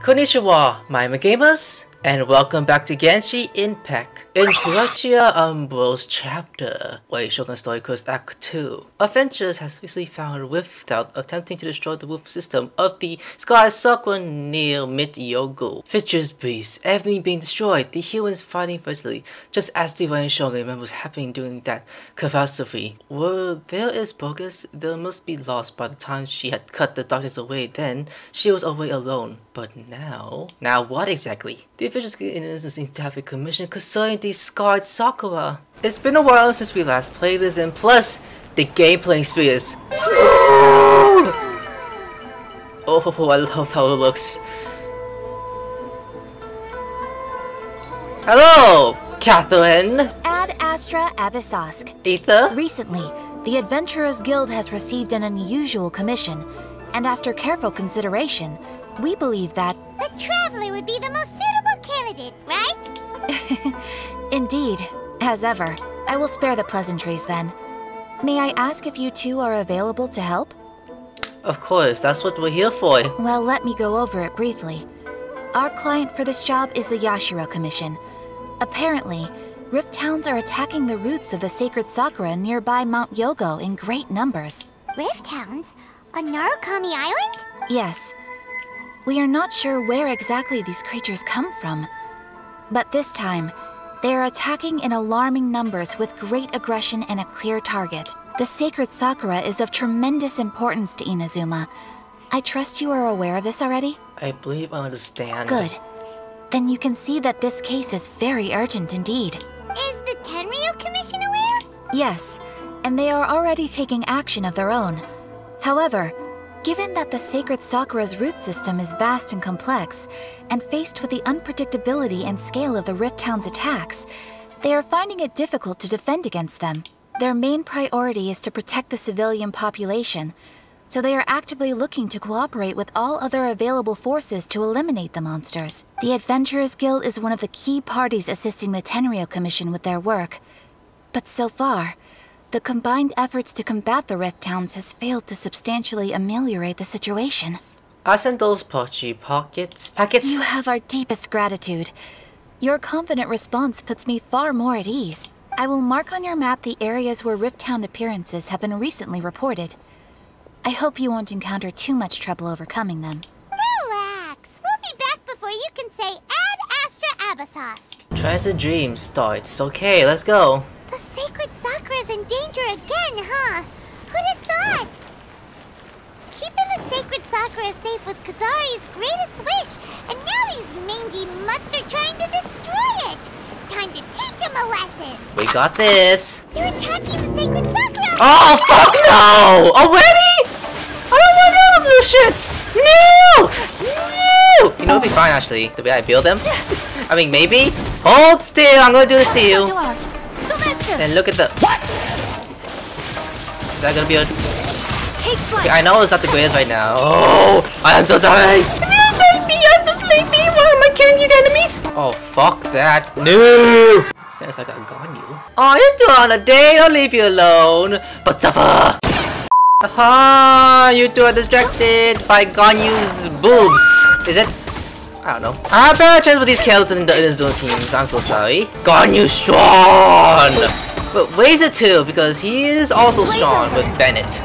Konnichiwa, my gamers, and welcome back to Genshin Impact. In GHz AMD chapter, where Shogun Story Course Act 2, Adventurers has recently found a rift out attempting to destroy the roof system of the Sakura near Mid-Yogo. Fixtures beasts, everything being destroyed, the humans fighting fiercely, just as the Rain Shogun remembers happening during that catastrophe. Well, there is progress, there must be lost by the time she had cut the darkness away, then she was away alone. But now what exactly? The officials seem to have a commission concerning the scarred Sakura. It's been a while since we last played this, and plus, the gameplay experience smooth! Oh, I love how it looks. Hello, Catherine! Ad Astra Abyssosk. Ether? Recently, the Adventurers Guild has received an unusual commission, and after careful consideration, we believe that the Traveler would be the most suitable candidate, right? Indeed. As ever, I will spare the pleasantries then. May I ask if you two are available to help? Of course, that's what we're here for. Well, let me go over it briefly. Our client for this job is the Yashiro Commission. Apparently, Rift Hounds are attacking the roots of the sacred Sakura nearby Mount Yogo in great numbers. Rift Hounds? On Narukami Island? Yes. We are not sure where exactly these creatures come from. But this time, they are attacking in alarming numbers with great aggression and a clear target. The sacred Sakura is of tremendous importance to Inazuma. I trust you are aware of this already? I believe I understand. Good. Then you can see that this case is very urgent indeed. Is the Tenryu Commission aware? Yes, and they are already taking action of their own. However, given that the sacred Sakura's root system is vast and complex, and faced with the unpredictability and scale of the Rift Hound's attacks, they are finding it difficult to defend against them. Their main priority is to protect the civilian population, so they are actively looking to cooperate with all other available forces to eliminate the monsters. The Adventurers Guild is one of the key parties assisting the Tenryu Commission with their work. But so far, the combined efforts to combat the Rift Hounds has failed to substantially ameliorate the situation. I sent those packets. You have our deepest gratitude. Your confident response puts me far more at ease. I will mark on your map the areas where Rift Hound appearances have been recently reported. I hope you won't encounter too much trouble overcoming them. Relax. We'll be back before you can say Ad Astra Abyssosk. Transit Dream starts. Okay, let's go. The sacred Sakura's in danger again, huh? Who'd have thought? Keeping the sacred Sakura safe was Kazari's greatest wish, and now these mangy mutts are trying to destroy it! Time to teach him a lesson! We got this! You're attacking the sacred Sakura! Oh, fuck no! Already? I don't want those little shits! No! No! You know, it'd be fine, actually, the way I build them. I mean, maybe? Hold still, I'm gonna do this to you. And look at the... What? Is that gonna be a... Okay, I know it's not the greatest right now. Oh, I am so sorry. I'm so sleepy. Why am I killing these enemies? Oh, fuck that. No. Sounds like I got you. Oh, you're doing on a day. I'll leave you alone. But suffer. Aha, you two are distracted by Ganyu's boobs. Is it? I don't know. I have better chance with these skeletons in the Inazuma teams. I'm so sorry. Ganyu's strong. But Razor too, because he is also strong with Bennett.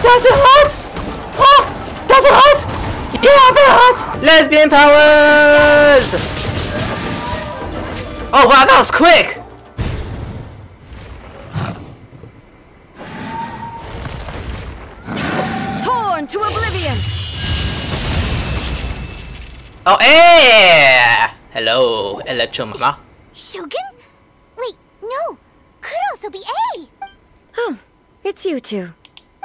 Does it hurt? Oh! Does it hurt? Yeah, it hurt! Lesbian powers! Oh wow, that was quick! Torn to oblivion! Oh, eh! Hello, Electro Mama. Shogun? Wait, no. Could also be A. Oh, it's you two.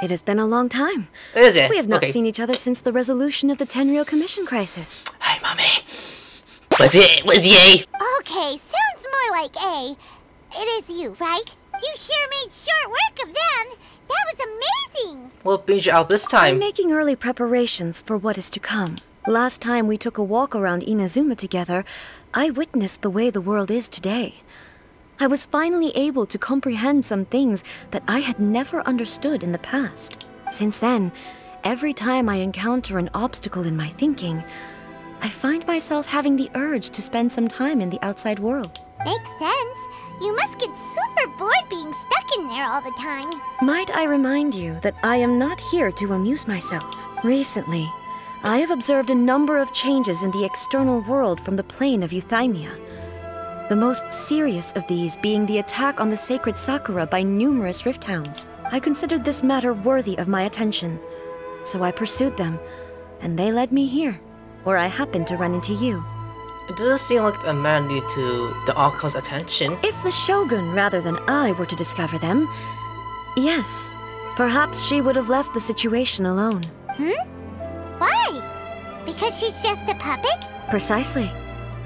It has been a long time. Is it? We have not seen each other since the resolution of the Tenryu Commission crisis. Hi, Mommy. What's it? What's it? Okay, sounds more like A. It is you, right? You sure made short work of them. That was amazing. What brings you out this time? I'm making early preparations for what is to come. Last time we took a walk around Inazuma together, I witnessed the way the world is today. I was finally able to comprehend some things that I had never understood in the past. Since then, every time I encounter an obstacle in my thinking, I find myself having the urge to spend some time in the outside world. Makes sense. You must get super bored being stuck in there all the time. Might I remind you that I am not here to amuse myself. Recently, I have observed a number of changes in the external world from the plane of Euthymia. The most serious of these being the attack on the sacred Sakura by numerous rift hounds. I considered this matter worthy of my attention, so I pursued them, and they led me here, where I happened to run into you. It doesn't seem like a matter need to the Archon's attention. If the Shogun rather than I were to discover them, yes, perhaps she would have left the situation alone. Why? Because she's just a puppet? Precisely.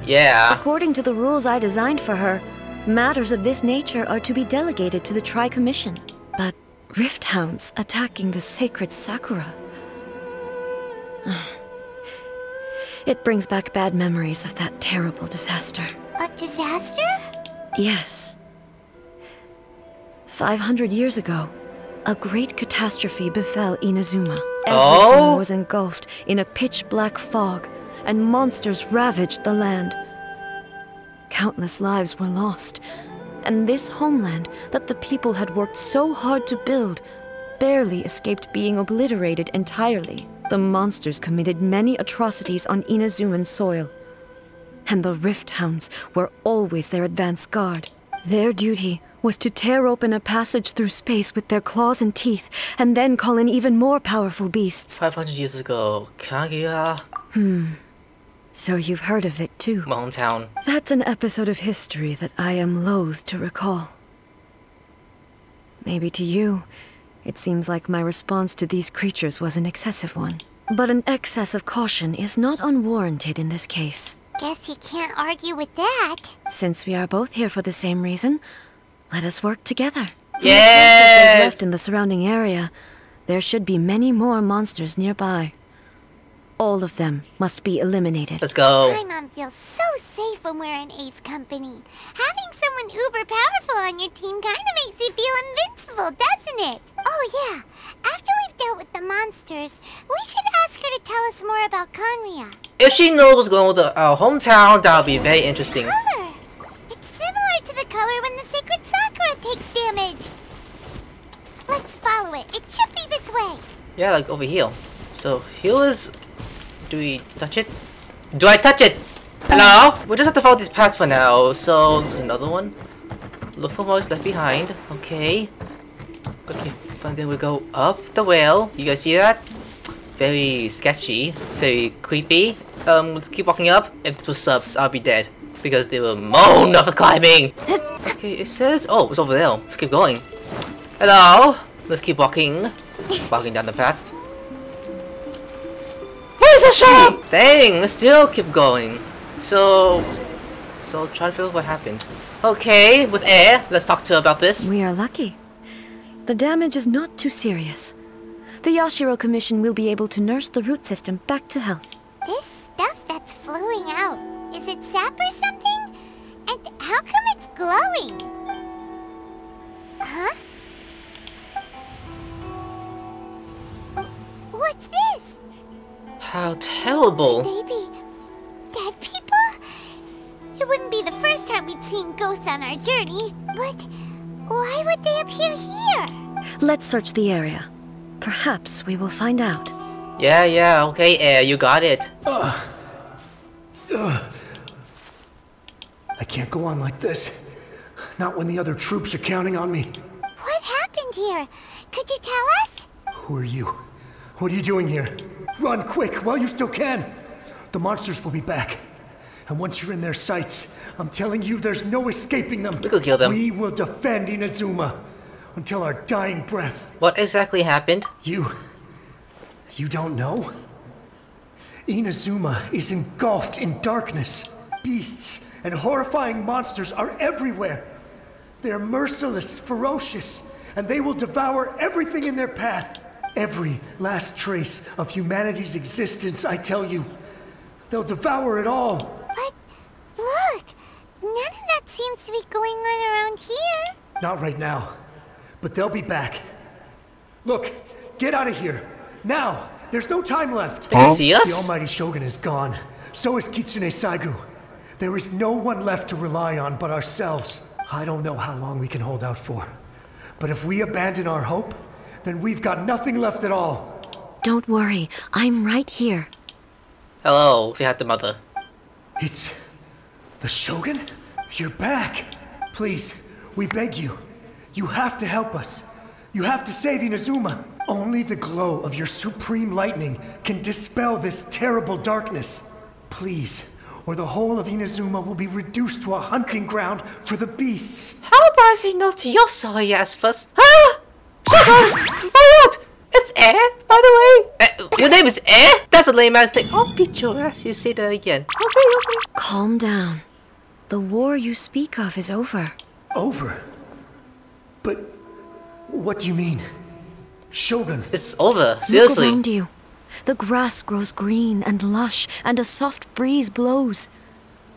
Yeah. According to the rules I designed for her, matters of this nature are to be delegated to the Tri-Commission. But rift hounds attacking the sacred Sakura... It brings back bad memories of that terrible disaster. A disaster? Yes. 500 years ago, a great catastrophe befell Inazuma. Everything was engulfed in a pitch-black fog, and monsters ravaged the land. Countless lives were lost, and this homeland that the people had worked so hard to build barely escaped being obliterated entirely. The monsters committed many atrocities on Inazuman soil, and the rift hounds were always their advance guard. Their duty was to tear open a passage through space with their claws and teeth, and then call in even more powerful beasts. 500 years ago, Kaguya. So you've heard of it too. My hometown. That's an episode of history that I am loath to recall. Maybe to you, it seems like my response to these creatures was an excessive one. But an excess of caution is not unwarranted in this case. Guess you can't argue with that. Since we are both here for the same reason, let us work together. Yes! Left in the surrounding area, there should be many more monsters nearby. All of them must be eliminated. Let's go. My mom feels so safe when we're in Ace Company. Having someone uber powerful on your team kind of makes you feel invincible, doesn't it? Oh yeah, after we've dealt with the monsters, we should ask her to tell us more about Conria. If she knows what's going on with our hometown, that would be very interesting. Color! It's similar to the color when the sacred Sakura takes damage. Let's follow it. It should be this way. Yeah, like over here. So here is... Do we touch it? Do I touch it? Hello? We just have to follow these paths for now. So, another one. Look for what's left behind. Okay. Okay, and then we go up the whale. You guys see that? Very sketchy. Very creepy. Let's keep walking up. If this was subs, I'll be dead. Because they were moaned off the climbing. Okay, it says... Oh, it's over there. Let's keep going. Hello? Let's keep walking. Walking down the path. Where's the shop? Dang, let's still keep going. So try to figure out what happened. Okay, with air, let's talk to her about this. We are lucky. The damage is not too serious. The Yashiro Commission will be able to nurse the root system back to health. This stuff that's flowing out, is it sap or something? And how come it's glowing? Huh? What's this? How terrible. Maybe dead people? It wouldn't be the first time we'd seen ghosts on our journey, but why would they appear here? Let's search the area. Perhaps we will find out. Yeah, okay, air, you got it. I can't go on like this. Not when the other troops are counting on me. What happened here? Could you tell us? Who are you? What are you doing here? Run quick while you still can. The monsters will be back. And once you're in their sights, I'm telling you there's no escaping them. We could kill them. We will defend Inazuma until our dying breath. What exactly happened? You don't know? Inazuma is engulfed in darkness. Beasts and horrifying monsters are everywhere. They're merciless, ferocious, and they will devour everything in their path. Every last trace of humanity's existence, I tell you. They'll devour it all. But look, none of that seems to be going on around here. Not right now, but they'll be back. Look, get out of here. Now! There's no time left! Can you see us? The almighty Shogun is gone. So is Kitsune Saigu. There is no one left to rely on but ourselves. I don't know how long we can hold out for. But if we abandon our hope, then we've got nothing left at all. Don't worry, I'm right here. Hello, say hi to mother. It's... the Shogun? You're back! Please, we beg you. You have to help us. You have to save Inazuma. Only the glow of your supreme lightning can dispel this terrible darkness. Please, or the whole of Inazuma will be reduced to a hunting ground for the beasts. How about I say no to your sorry ass first? Ah! Shut up! Oh what? It's Air, by the way. Your name is Air? That's a lame ass thing. I'll beat your ass. You say that again. Okay. Calm down. The war you speak of is over. Over? But what do you mean? Shogun. It's over. Seriously. Look around you. The grass grows green and lush, and a soft breeze blows.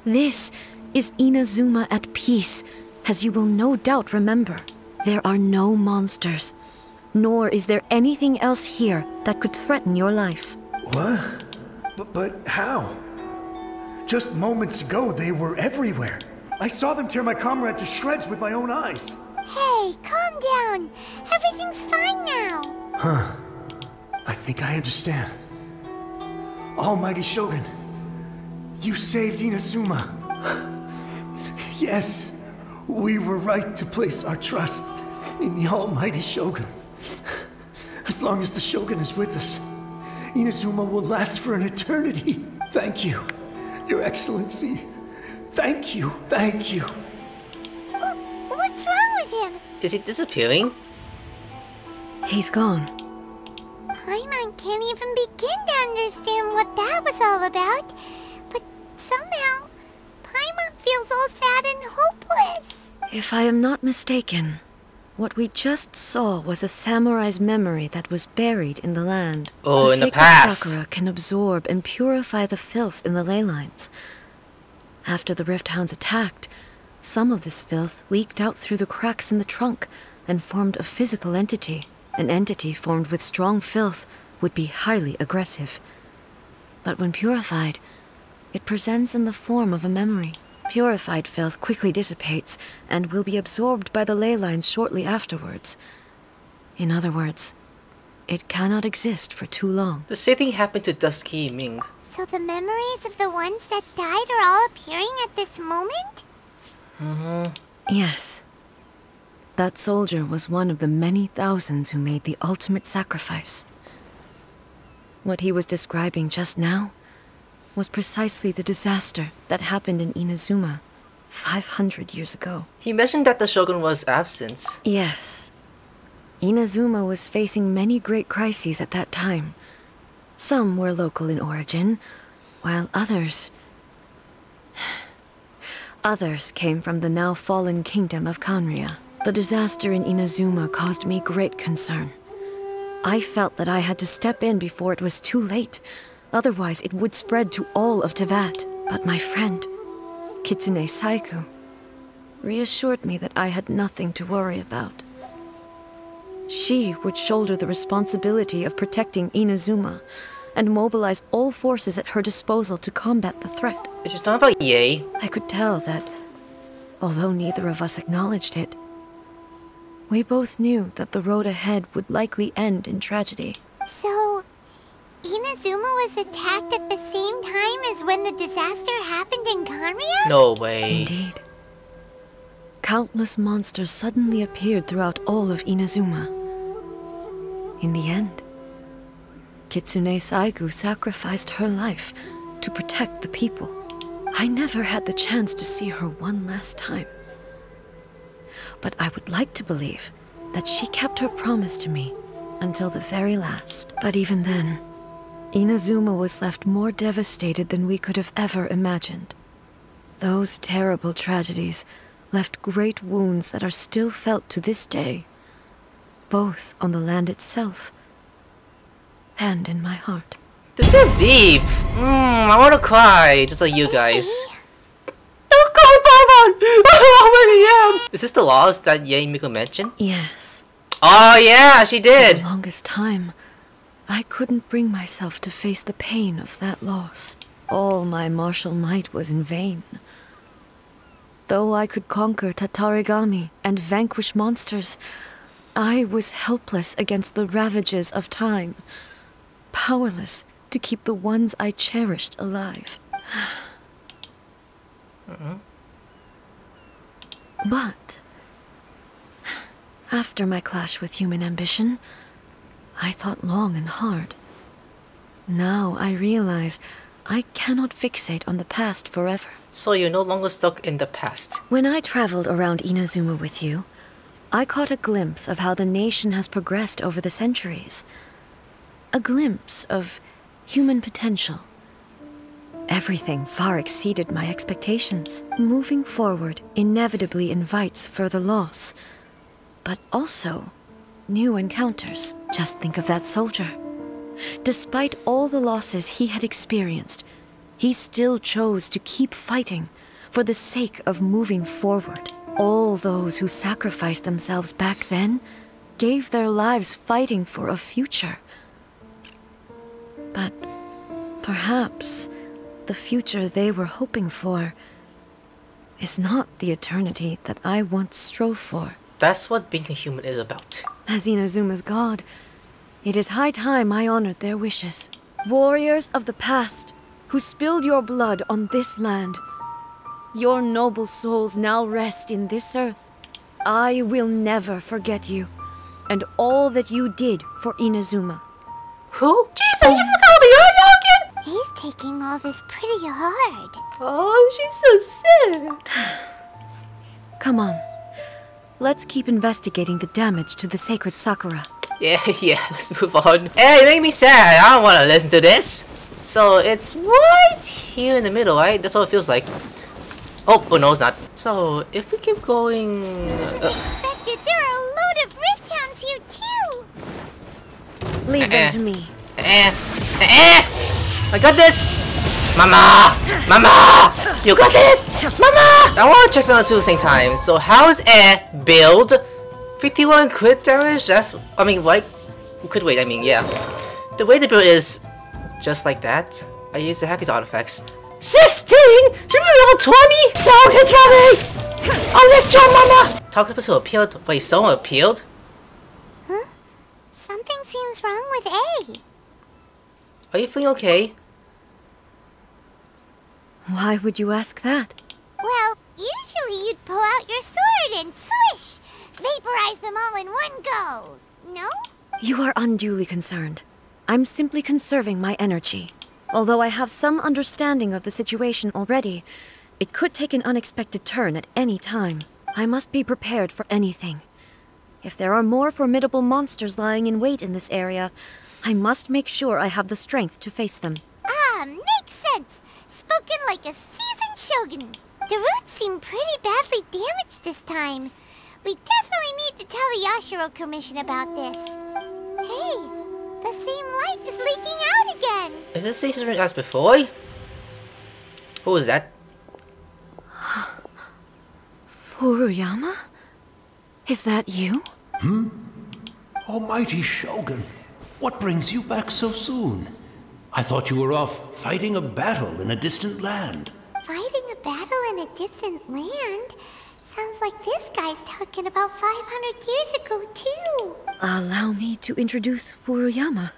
This is Inazuma at peace, as you will no doubt remember. There are no monsters, nor is there anything else here that could threaten your life. What? But how? Just moments ago, they were everywhere. I saw them tear my comrade to shreds with my own eyes. Hey, calm down. Everything's fine now. Huh. I think I understand. Almighty Shogun, you saved Inazuma. Yes, we were right to place our trust in the Almighty Shogun. As long as the Shogun is with us, Inazuma will last for an eternity. Thank you, Your Excellency. Thank you, thank you. What's wrong with him? Is he disappearing? He's gone. Paimon can't even begin to understand what that was all about. But somehow, Paimon feels all sad and hopeless. If I am not mistaken, what we just saw was a samurai's memory that was buried in the land. Oh, in the sacred past. Sakura can absorb and purify the filth in the ley lines. After the Rift Hounds attacked, some of this filth leaked out through the cracks in the trunk and formed a physical entity. An entity formed with strong filth would be highly aggressive. But when purified, it presents in the form of a memory. Purified filth quickly dissipates and will be absorbed by the ley lines shortly afterwards. In other words, it cannot exist for too long. The same thing happened to Dusky Ming. So the memories of the ones that died are all appearing at this moment? Yes. That soldier was one of the many thousands who made the ultimate sacrifice. What he was describing just now was precisely the disaster that happened in Inazuma 500 years ago. He mentioned that the Shogun was absent. Yes. Inazuma was facing many great crises at that time. Some were local in origin, while others came from the now fallen kingdom of Kanria. The disaster in Inazuma caused me great concern. I felt that I had to step in before it was too late. Otherwise, it would spread to all of Teyvat. But my friend, Kitsune Saigu, reassured me that I had nothing to worry about. She would shoulder the responsibility of protecting Inazuma and mobilize all forces at her disposal to combat the threat. It's just not about Yae. I could tell that, although neither of us acknowledged it, we both knew that the road ahead would likely end in tragedy. So, Inazuma was attacked at the same time as when the disaster happened in Kanria? No way. Indeed. Countless monsters suddenly appeared throughout all of Inazuma. In the end, Kitsune Saigu sacrificed her life to protect the people. I never had the chance to see her one last time. But I would like to believe that she kept her promise to me until the very last. But even then, Inazuma was left more devastated than we could have ever imagined. Those terrible tragedies left great wounds that are still felt to this day, both on the land itself and in my heart. This feels deep. I want to cry, just like you guys. Don't cry, Paimon! I already am! Is this the loss that Yae Miko mentioned? Yes. Oh yeah, she For did! the longest time, I couldn't bring myself to face the pain of that loss. All my martial might was in vain. Though I could conquer Tatarigami and vanquish monsters, I was helpless against the ravages of time, powerless to keep the ones I cherished alive. But after my clash with human ambition, I thought long and hard. Now I realize I cannot fixate on the past forever. So you're no longer stuck in the past. When I traveled around Inazuma with you, I caught a glimpse of how the nation has progressed over the centuries. A glimpse of human potential. Everything far exceeded my expectations. Moving forward inevitably invites further loss, but also new encounters. Just think of that soldier. Despite all the losses he had experienced, he still chose to keep fighting for the sake of moving forward. All those who sacrificed themselves back then gave their lives fighting for a future. But perhaps the future they were hoping for is not the eternity that I once strove for. That's what being a human is about. As Inazuma's god, it is high time I honored their wishes. Warriors of the past, who spilled your blood on this land, your noble souls now rest in this earth. I will never forget you, and all that you did for Inazuma. Who? Jesus, you forgot the Arya again? He's taking all this pretty hard. Oh, she's so sad. Come on. Let's keep investigating the damage to the sacred Sakura. Yeah, let's move on. Hey, you make me sad. I don't want to listen to this. So, it's right here in the middle, right? That's what it feels like. Oh no, it's not. So, if we keep going... Expected, there are a load of rift hounds here too. Leave them to me. I got this! Mama! Mama! You got this! Mama! I want to check something too at the same time. So how is air build? 51 crit damage? That's... I mean, like... Crit weight, I mean, yeah. The way the build is just like that. I use to hack these artifacts. 16? Should be level 20? Don't hit me! I'll let you, Mama! Talk to the person who appealed. Wait, someone appealed? Huh? Something seems wrong with A. Are you feeling okay? Why would you ask that? Well, usually you'd pull out your sword and swish! Vaporize them all in one go! No? You are unduly concerned. I'm simply conserving my energy. Although I have some understanding of the situation already, it could take an unexpected turn at any time. I must be prepared for anything. If there are more formidable monsters lying in wait in this area, I must make sure I have the strength to face them. Ah, makes sense! Spoken like a seasoned shogun. The roots seem pretty badly damaged this time. We definitely need to tell the Yashiro Commission about this. Hey, the same light is leaking out again. Is this the same as before? Who is that? Furuyama? Is that you? Almighty Shogun, what brings you back so soon? I thought you were off fighting a battle in a distant land. Fighting a battle in a distant land? Sounds like this guy's talking about 500 years ago, too. Allow me to introduce Furuyama.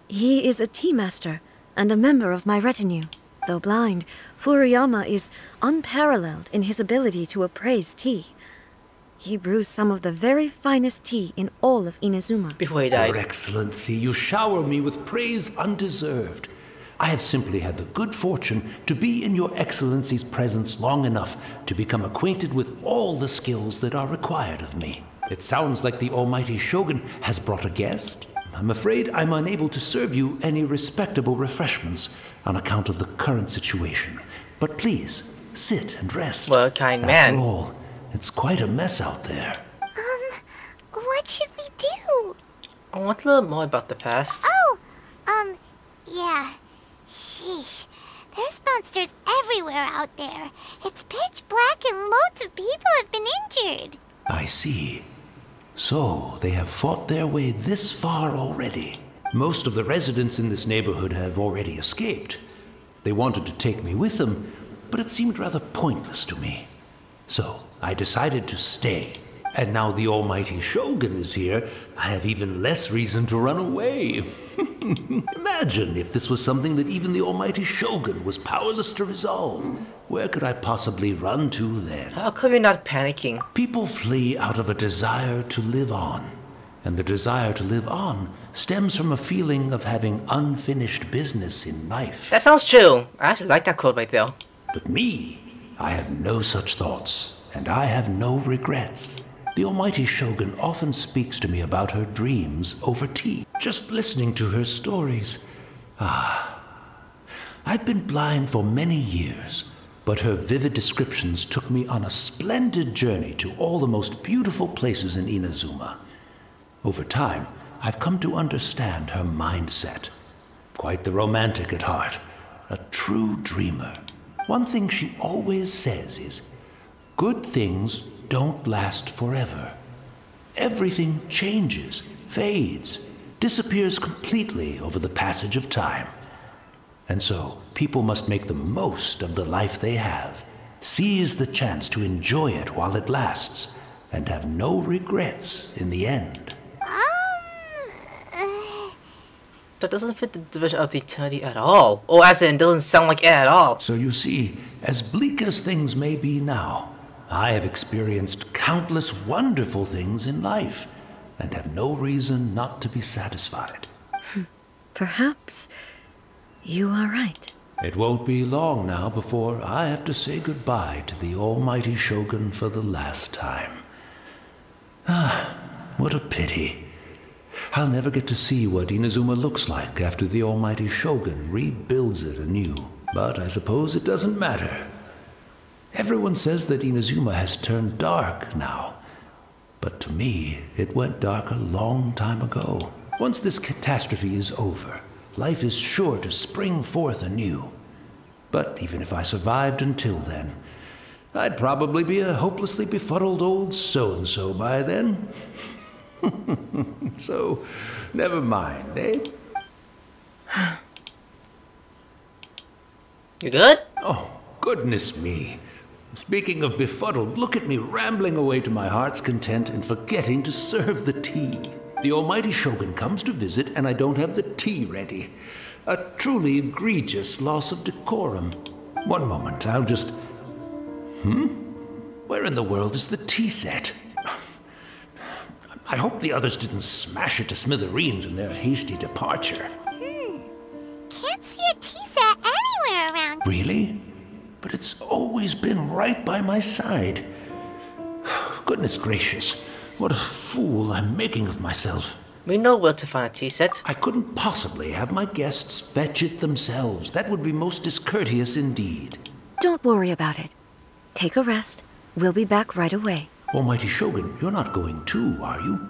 He is a tea master and a member of my retinue. Though blind, Furuyama is unparalleled in his ability to appraise tea. He brews some of the very finest tea in all of Inazuma. Before he died. Your Excellency, you shower me with praise undeserved. I have simply had the good fortune to be in Your Excellency's presence long enough to become acquainted with all the skills that are required of me. It sounds like the Almighty Shogun has brought a guest. I'm afraid I'm unable to serve you any respectable refreshments on account of the current situation. But please, sit and rest. What a kind man. After all, it's quite a mess out there. What should we do? I want to learn more about the past. Oh, yeah. Sheesh. There's monsters everywhere out there. It's pitch black and loads of people have been injured. I see. So, they have fought their way this far already. Most of the residents in this neighborhood have already escaped. They wanted to take me with them, but it seemed rather pointless to me. So I decided to stay. And now the almighty Shogun is here, I have even less reason to run away. Imagine if this was something that even the almighty Shogun was powerless to resolve. Where could I possibly run to then? How come you're not panicking? People flee out of a desire to live on. And the desire to live on stems from a feeling of having unfinished business in life. That sounds true. I actually like that quote right there. But me, I have no such thoughts, and I have no regrets. The almighty Shogun often speaks to me about her dreams over tea. Just listening to her stories. I've been blind for many years, but her vivid descriptions took me on a splendid journey to all the most beautiful places in Inazuma. Over time, I've come to understand her mindset. Quite the romantic at heart, a true dreamer. One thing she always says is, good things don't last forever. Everything changes, fades, disappears completely over the passage of time. And so, people must make the most of the life they have, seize the chance to enjoy it while it lasts, and have no regrets in the end. That doesn't fit the division of the eternity at all. Or as in, doesn't sound like it at all. So you see, as bleak as things may be now, I have experienced countless wonderful things in life, and have no reason not to be satisfied. Perhaps you are right. It won't be long now before I have to say goodbye to the almighty Shogun for the last time. What a pity. I'll never get to see what Inazuma looks like after the almighty Shogun rebuilds it anew. But I suppose it doesn't matter. Everyone says that Inazuma has turned dark now. But to me, it went dark a long time ago. Once this catastrophe is over, life is sure to spring forth anew. But even if I survived until then, I'd probably be a hopelessly befuddled old so-and-so by then. So, never mind, eh? You good? Oh, goodness me. Speaking of befuddled, look at me rambling away to my heart's content and forgetting to serve the tea. The almighty Shogun comes to visit and I don't have the tea ready. A truly egregious loss of decorum. One moment, I'll just... Where in the world is the tea set? I hope the others didn't smash it to smithereens in their hasty departure. Can't see a tea set anywhere around. Really? But it's always been right by my side. Goodness gracious, what a fool I'm making of myself. We know where to find a tea set. I couldn't possibly have my guests fetch it themselves. That would be most discourteous indeed. Don't worry about it. Take a rest. We'll be back right away. Almighty Shogun, you're not going too, are you?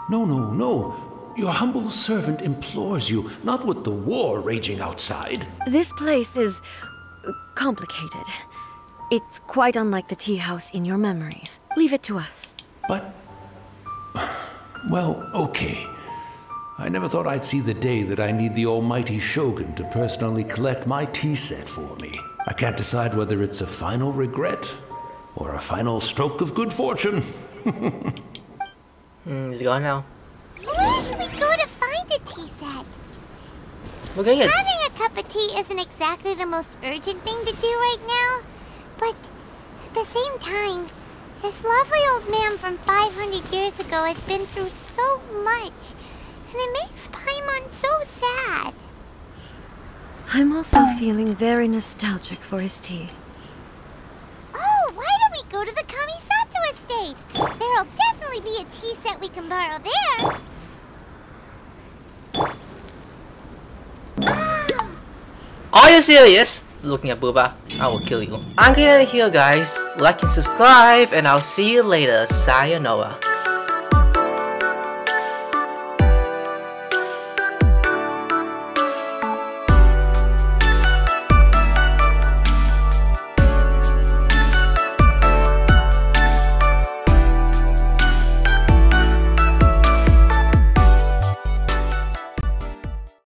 No. Your humble servant implores you, not with the war raging outside. This place is... complicated. It's quite unlike the tea house in your memories. Leave it to us. But... well, okay. I never thought I'd see the day that I need the almighty Shogun to personally collect my tea set for me. I can't decide whether it's a final regret or a final stroke of good fortune. He's gone now. Where should we go to find a tea set? We're gonna get... Having a cup of tea isn't exactly the most urgent thing to do right now, but at the same time, this lovely old man from 500 years ago has been through so much, and it makes Paimon so sad. I'm also feeling very nostalgic for his tea. Oh, why don't we go to the Kamisato estate? There'll definitely be a tea set we can borrow there. Are you serious? Looking at Booba, I will kill you. I'm gonna end it here, guys. Like and subscribe, and I'll see you later. Sayonara.